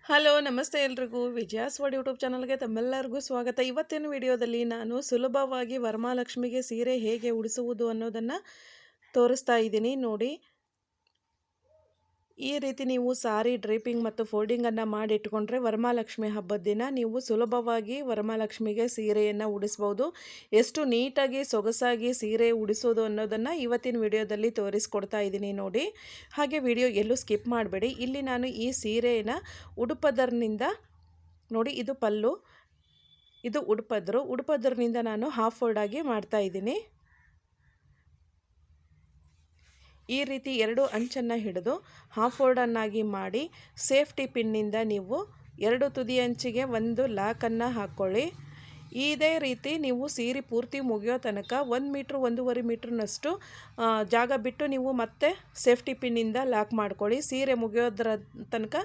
Hello ನಮಸ್ತೆ ಎಲ್ರಿಗೂ ವಿಜಯಾಸ್ word YouTube ಚಾನಲ್ಗೆ ತಮ್ಮೆಲ್ಲರಿಗೂ ಸ್ವಾಗತ. ಇವತ್ತಿನ ವಿಡಿಯೋದಲ್ಲಿ ನಾನು ಸುಲಭವಾಗಿ ವರಮಹಾಲಕ್ಷ್ಮಿಗೆ ಸೀರೆ ಹೇಗೆ ಉಡಿಸುವುದು ಅನ್ನೋದನ್ನು ತೋರಿಸ್ತಾ ಇದ್ದೀನಿ ನೋಡಿ. ಈ ರೀತಿ ನೀವು ಸಾರಿ ಡ್ರೇಪಿಂಗ್ ಮತ್ತು ಫೋಲ್ಡಿಂಗನ್ನು ಮಾಡಿ ಇಟ್ಕೊಂಡ್ರೆ ವರಮಹಾಲಕ್ಷ್ಮಿ ಹಬ್ಬದ ದಿನ ನೀವು ಸುಲಭವಾಗಿ ವರಮಹಾಲಕ್ಷ್ಮಿಗೆ ಸೀರೆಯನ್ನು ಉಡಿಸ್ಬೋದು. ಎಷ್ಟು ನೀಟಾಗಿ ಸೊಗಸಾಗಿ ಸೀರೆ ಉಡಿಸೋದು ಅನ್ನೋದನ್ನು ಇವತ್ತಿನ ವಿಡಿಯೋದಲ್ಲಿ ತೋರಿಸ್ಕೊಡ್ತಾ ಇದ್ದೀನಿ ನೋಡಿ. ಹಾಗೆ ವಿಡಿಯೋ ಎಲ್ಲೂ ಸ್ಕಿಪ್ ಮಾಡಬೇಡಿ. ಇಲ್ಲಿ ನಾನು ಈ ಸೀರೆಯನ್ನು ಉಡುಪದರ್ನಿಂದ ನೋಡಿ, ಇದು ಪಲ್ಲು, ಇದು ಉಡುಪದರ್ನಿಂದ ನಾನು ಹಾಫ್ ಫೋಲ್ಡ್ ಆಗಿ ಮಾಡ್ತಾ ಇದ್ದೀನಿ. ಈ ರೀತಿ ಎರಡು ಅಂಚನ್ನು ಹಿಡಿದು ಹಾಫ್ ಫೋಲ್ಡನ್ನಾಗಿ ಮಾಡಿ ಸೇಫ್ಟಿ ಪಿನ್ನಿಂದ ನೀವು ಎರಡು ತುದಿ ಅಂಚಿಗೆ ಒಂದು ಲಾಕನ್ನು ಹಾಕ್ಕೊಳ್ಳಿ. ಇದೇ ರೀತಿ ನೀವು ಸೀರೆ ಪೂರ್ತಿ ಮುಗಿಯೋ ತನಕ 1 ಮೀಟ್ರ್ 1.5 ಮೀಟ್ರ್ನಷ್ಟು ಜಾಗ ಬಿಟ್ಟು ನೀವು ಮತ್ತೆ ಸೇಫ್ಟಿ ಪಿನ್ನಿಂದ ಲಾಕ್ ಮಾಡ್ಕೊಳ್ಳಿ. ಸೀರೆ ಮುಗಿಯೋದ್ರ ತನಕ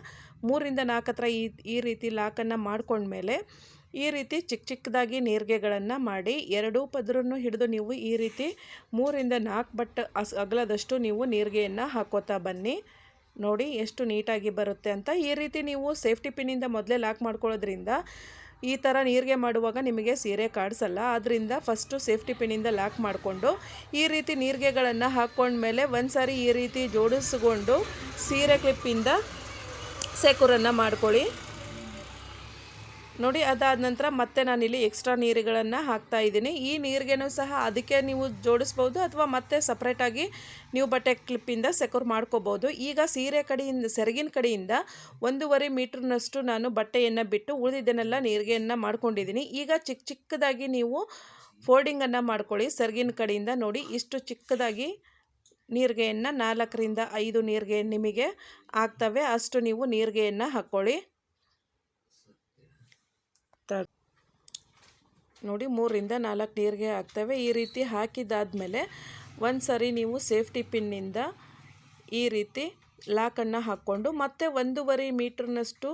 3ರಿಂದ 4 ಹತ್ರ ಈ ರೀತಿ ಲಾಕನ್ನು ಮಾಡ್ಕೊಂಡ್ಮೇಲೆ ಈ ರೀತಿ ಚಿಕ್ಕ ಚಿಕ್ಕದಾಗಿ ನೇರ್ಗೆಗಳನ್ನು ಮಾಡಿ ಎರಡೂ ಪದರನ್ನು ಹಿಡಿದು ನೀವು ಈ ರೀತಿ 3ರಿಂದ 4 ಬಟ್ ಅಗಲದಷ್ಟು ನೀವು ನೇರ್ಗೆಯನ್ನು ಹಾಕೋತಾ ಬನ್ನಿ. ನೋಡಿ ಎಷ್ಟು ನೀಟಾಗಿ ಬರುತ್ತೆ ಅಂತ. ಈ ರೀತಿ ನೀವು ಸೇಫ್ಟಿ ಪಿನ್ನಿಂದ ಮೊದಲೇ ಲಾಕ್ ಮಾಡ್ಕೊಳ್ಳೋದ್ರಿಂದ ಈ ಥರ ನೀರಿಗೆ ಮಾಡುವಾಗ ನಿಮಗೆ ಸೀರೆ ಕಾಡಿಸಲ್ಲ. ಆದ್ದರಿಂದ ಫಸ್ಟು ಸೇಫ್ಟಿ ಪಿನ್ನಿಂದ ಲಾಕ್ ಮಾಡಿಕೊಂಡು ಈ ರೀತಿ ನೀರಿಗೆಗಳನ್ನು ಹಾಕ್ಕೊಂಡ್ಮೇಲೆ ಒಂದು ಸಾರಿ ಈ ರೀತಿ ಜೋಡಿಸ್ಕೊಂಡು ಸೀರೆ ಕ್ಲಿಪ್ಪಿಂದ ಸೆಕ್ಯೂರನ್ನು ಮಾಡ್ಕೊಳ್ಳಿ ನೋಡಿ. ಅದಾದ ನಂತರ ಮತ್ತೆ ನಾನಿಲ್ಲಿ ಎಕ್ಸ್ಟ್ರಾ ನೀರುಗಳನ್ನು ಹಾಕ್ತಾ ಇದ್ದೀನಿ. ಈ ನೀರಿಗೆನೂ ಸಹ ಅದಕ್ಕೆ ನೀವು ಜೋಡಿಸ್ಬೋದು ಅಥವಾ ಮತ್ತೆ ಸಪ್ರೇಟಾಗಿ ನೀವು ಬಟ್ಟೆ ಕ್ಲಿಪ್ಪಿಂದ ಸೆಕ್ಯೂರ್ ಮಾಡ್ಕೋಬೋದು. ಈಗ ಸೀರೆ ಕಡೆಯಿಂದ ಸೆರಗಿನ ಕಡೆಯಿಂದ 1.5 ಮೀಟ್ರ್ನಷ್ಟು ನಾನು ಬಟ್ಟೆಯನ್ನು ಬಿಟ್ಟು ಉಳಿದಿದ್ದನ್ನೆಲ್ಲ ನೀರಿಗೆಯನ್ನು ಮಾಡ್ಕೊಂಡಿದ್ದೀನಿ. ಈಗ ಚಿಕ್ಕ ಚಿಕ್ಕದಾಗಿ ನೀವು ಫೋಲ್ಡಿಂಗನ್ನು ಮಾಡ್ಕೊಳ್ಳಿ. ಸೆರಗಿನ ಕಡೆಯಿಂದ ನೋಡಿ ಇಷ್ಟು ಚಿಕ್ಕದಾಗಿ ನೀರಿಗೆಯನ್ನು 4ರಿಂದ 5 ನೀರಿಗೆ ನಿಮಗೆ ಆಗ್ತವೆ ಅಷ್ಟು ನೀವು ನೀರಿಗೆಯನ್ನು ಹಾಕ್ಕೊಳ್ಳಿ ನೋಡಿ. 3ರಿಂದ 4 ನೀರಿಗೆ ಆಗ್ತವೆ. ಈ ರೀತಿ ಹಾಕಿದ್ದಾದಮೇಲೆ ಒಂದು ಸರಿ ನೀವು ಸೇಫ್ಟಿ ಪಿನ್ನಿಂದ ಈ ರೀತಿ ಲಾಕನ್ನು ಹಾಕ್ಕೊಂಡು ಮತ್ತೆ 1.5 ಮೀಟ್ರ್ನಷ್ಟು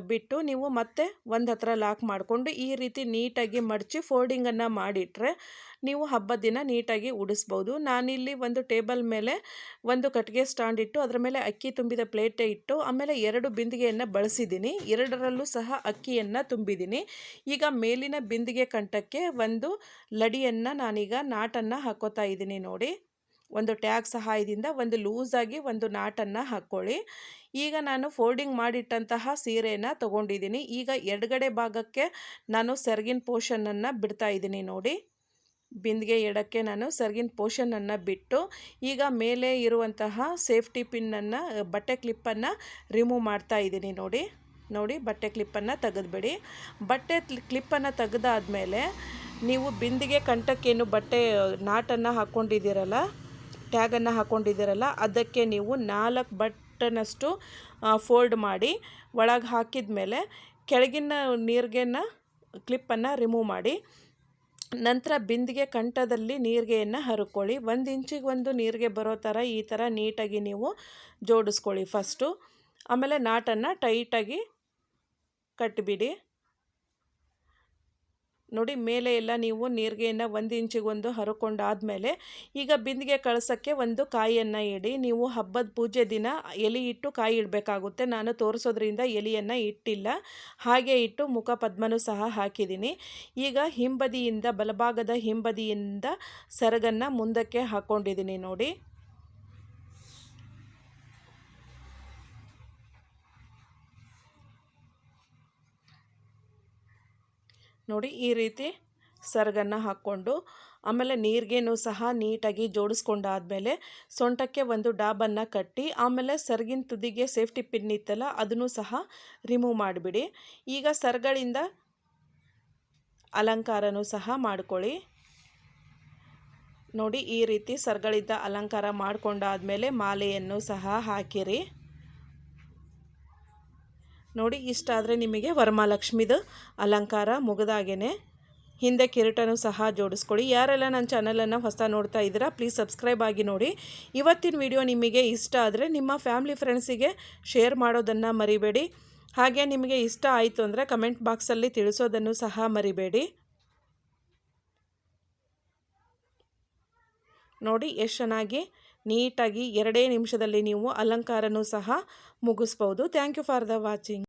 ಬಿಟ್ಟು ನೀವು ಮತ್ತೆ ಒಂದು ಹತ್ರ ಲಾಕ್ ಮಾಡಿಕೊಂಡು ಈ ರೀತಿ ನೀಟಾಗಿ ಮಡಚಿ ಫೋಲ್ಡಿಂಗನ್ನು ಮಾಡಿಟ್ರೆ ನೀವು ಹಬ್ಬದ ದಿನ ನೀಟಾಗಿ ಉಡಿಸ್ಬೋದು. ನಾನಿಲ್ಲಿ ಒಂದು ಟೇಬಲ್ ಮೇಲೆ ಒಂದು ಕಟ್ಟಿಗೆ ಸ್ಟ್ಯಾಂಡ್ ಇಟ್ಟು ಅದರ ಮೇಲೆ ಅಕ್ಕಿ ತುಂಬಿದ ಪ್ಲೇಟ್ ಇಟ್ಟು ಆಮೇಲೆ 2 ಬಿಂದಿಗೆಯನ್ನು ಬಳಸಿದ್ದೀನಿ. 2ರಲ್ಲೂ ಸಹ ಅಕ್ಕಿಯನ್ನು ತುಂಬಿದ್ದೀನಿ. ಈಗ ಮೇಲಿನ ಬಿಂದಿಗೆ ಕಂಠಕ್ಕೆ ಒಂದು ಲಡಿಯನ್ನು ನಾನೀಗ ನಾಟನ್ನು ಹಾಕೋತಾ ಇದ್ದೀನಿ ನೋಡಿ. ಒಂದು ಟ್ಯಾಗ್ ಸಹಾಯದಿಂದ ಒಂದು ಲೂಸಾಗಿ ಒಂದು ನಾಟನ್ನು ಹಾಕ್ಕೊಳ್ಳಿ. ಈಗ ನಾನು ಫೋಲ್ಡಿಂಗ್ ಮಾಡಿಟ್ಟಂತಹ ಸೀರೆಯನ್ನು ತೊಗೊಂಡಿದ್ದೀನಿ. ಈಗ ಎಡಗಡೆ ಭಾಗಕ್ಕೆ ನಾನು ಸೆರಗಿನ ಪೋರ್ಷನನ್ನು ಬಿಡ್ತಾ ಇದ್ದೀನಿ ನೋಡಿ. ಬಿಂದಿಗೆ ಎಡಕ್ಕೆ ನಾನು ಸೆರಗಿನ ಪೋರ್ಷನನ್ನು ಬಿಟ್ಟು ಈಗ ಮೇಲೆ ಇರುವಂತಹ ಸೇಫ್ಟಿ ಪಿನ್ನನ್ನು ಬಟ್ಟೆ ಕ್ಲಿಪ್ಪನ್ನು ರಿಮೂವ್ ಮಾಡ್ತಾ ಇದ್ದೀನಿ ನೋಡಿ. ಬಟ್ಟೆ ಕ್ಲಿಪ್ಪನ್ನು ತೆಗೆದುಬಿಡಿ. ಬಟ್ಟೆ ಕ್ಲಿಪ್ಪನ್ನು ತೆಗೆದಾದ್ಮೇಲೆ ನೀವು ಬಿಂದಿಗೆ ಕಂಠಕ್ಕೇನು ಬಟ್ಟೆ ನಾಟನ್ನು ಹಾಕ್ಕೊಂಡಿದ್ದೀರಲ್ಲ, ಟ್ಯಾಗನ್ನು ಹಾಕ್ಕೊಂಡಿದ್ದೀರಲ್ಲ, ಅದಕ್ಕೆ ನೀವು 4 ಬಟ್ಟನಷ್ಟು ಫೋಲ್ಡ್ ಮಾಡಿ ಒಳಗೆ ಹಾಕಿದ ಮೇಲೆ ಕೆಳಗಿನ ನೀರಿಗೆನ ಕ್ಲಿಪ್ಪನ್ನು ರಿಮೂವ್ ಮಾಡಿ ನಂತರ ಬಿಂದಿಗೆ ಕಂಠದಲ್ಲಿ ನೀರಿಗೆಯನ್ನು ಹರ್ಕೊಳ್ಳಿ. 1 ಇಂಚಿಗೆ ಒಂದು ನೀರಿಗೆ ಬರೋ ಥರ ಈ ಥರ ನೀಟಾಗಿ ನೀವು ಜೋಡಿಸ್ಕೊಳ್ಳಿ ಫಸ್ಟು. ಆಮೇಲೆ ನಾಟನ್ನು ಟೈಟಾಗಿ ಕಟ್ಟಿಬಿಡಿ ನೋಡಿ. ಮೇಲೆ ಎಲ್ಲ ನೀವು ನೀರಿಗೆಯನ್ನು 1 ಇಂಚಿಗೆ ಒಂದು ಹರ್ಕೊಂಡಾದಮೇಲೆ ಈಗ ಬಿಂದಿಗೆ ಕಳ್ಸೋಕ್ಕೆ ಒಂದು ಕಾಯಿಯನ್ನು ಇಡಿ. ನೀವು ಹಬ್ಬದ ಪೂಜೆ ದಿನ ಎಲೆ ಇಟ್ಟು ಕಾಯಿ ಇಡಬೇಕಾಗುತ್ತೆ. ನಾನು ತೋರಿಸೋದ್ರಿಂದ ಎಲೆಯನ್ನು ಇಟ್ಟಿಲ್ಲ, ಹಾಗೆ ಇಟ್ಟು ಮುಖ ಪದ್ಮನೂ ಸಹ ಹಾಕಿದ್ದೀನಿ. ಈಗ ಹಿಂಬದಿಯಿಂದ ಬಲಭಾಗದ ಹಿಂಬದಿಯಿಂದ ಸೆರಗನ್ನು ಮುಂದಕ್ಕೆ ಹಾಕ್ಕೊಂಡಿದ್ದೀನಿ ನೋಡಿ. ಈ ರೀತಿ ಸೆರಗನ್ನು ಹಾಕ್ಕೊಂಡು ಆಮೇಲೆ ನೀರಿಗೆನೂ ಸಹ ನೀಟಾಗಿ ಜೋಡಿಸ್ಕೊಂಡಾದಮೇಲೆ ಸೊಂಟಕ್ಕೆ ಒಂದು ಡಾಬನ್ನು ಕಟ್ಟಿ ಆಮೇಲೆ ಸೆರಗಿನ ತುದಿಗೆ ಸೇಫ್ಟಿ ಪಿನ್ ಇತ್ತಲ್ಲ ಅದನ್ನು ಸಹ ರಿಮೂವ್ ಮಾಡಿಬಿಡಿ. ಈಗ ಸೆರಗಳಿಂದ ಅಲಂಕಾರನೂ ಸಹ ಮಾಡ್ಕೊಳ್ಳಿ ನೋಡಿ. ಈ ರೀತಿ ಸೆರಗಳಿಂದ ಅಲಂಕಾರ ಮಾಡಿಕೊಂಡಾದಮೇಲೆ ಮಾಲೆಯನ್ನು ಸಹ ಹಾಕಿರಿ ನೋಡಿ. ಇಷ್ಟಾದರೆ ನಿಮಗೆ ವರಮಹಾಲಕ್ಷ್ಮಿದು ಅಲಂಕಾರ ಮುಗಿದಾಗೇ. ಹಿಂದೆ ಕಿರೀಟನೂ ಸಹ ಜೋಡಿಸ್ಕೊಳ್ಳಿ. ಯಾರೆಲ್ಲ ನನ್ನ ಚಾನಲನ್ನು ಹೊಸ ನೋಡ್ತಾ ಇದ್ದೀರಾ ಪ್ಲೀಸ್ ಸಬ್ಸ್ಕ್ರೈಬ್ ಆಗಿ ನೋಡಿ. ಇವತ್ತಿನ ವಿಡಿಯೋ ನಿಮಗೆ ಇಷ್ಟ ಆದರೆ ನಿಮ್ಮ ಫ್ಯಾಮಿಲಿ ಫ್ರೆಂಡ್ಸಿಗೆ ಶೇರ್ ಮಾಡೋದನ್ನು ಮರಿಬೇಡಿ. ಹಾಗೆ ನಿಮಗೆ ಇಷ್ಟ ಆಯಿತು ಅಂದರೆ ಕಮೆಂಟ್ ಬಾಕ್ಸಲ್ಲಿ ತಿಳಿಸೋದನ್ನು ಸಹ ಮರಿಬೇಡಿ ನೋಡಿ. ಎಷ್ಟು ಚೆನ್ನಾಗಿ ನೀಟಾಗಿ 2 ನಿಮಿಷದಲ್ಲಿ ನೀವು ಅಲಂಕಾರನೂ ಸಹ ಮುಗಿಸ್ಬೋದು. Thank you for the watching.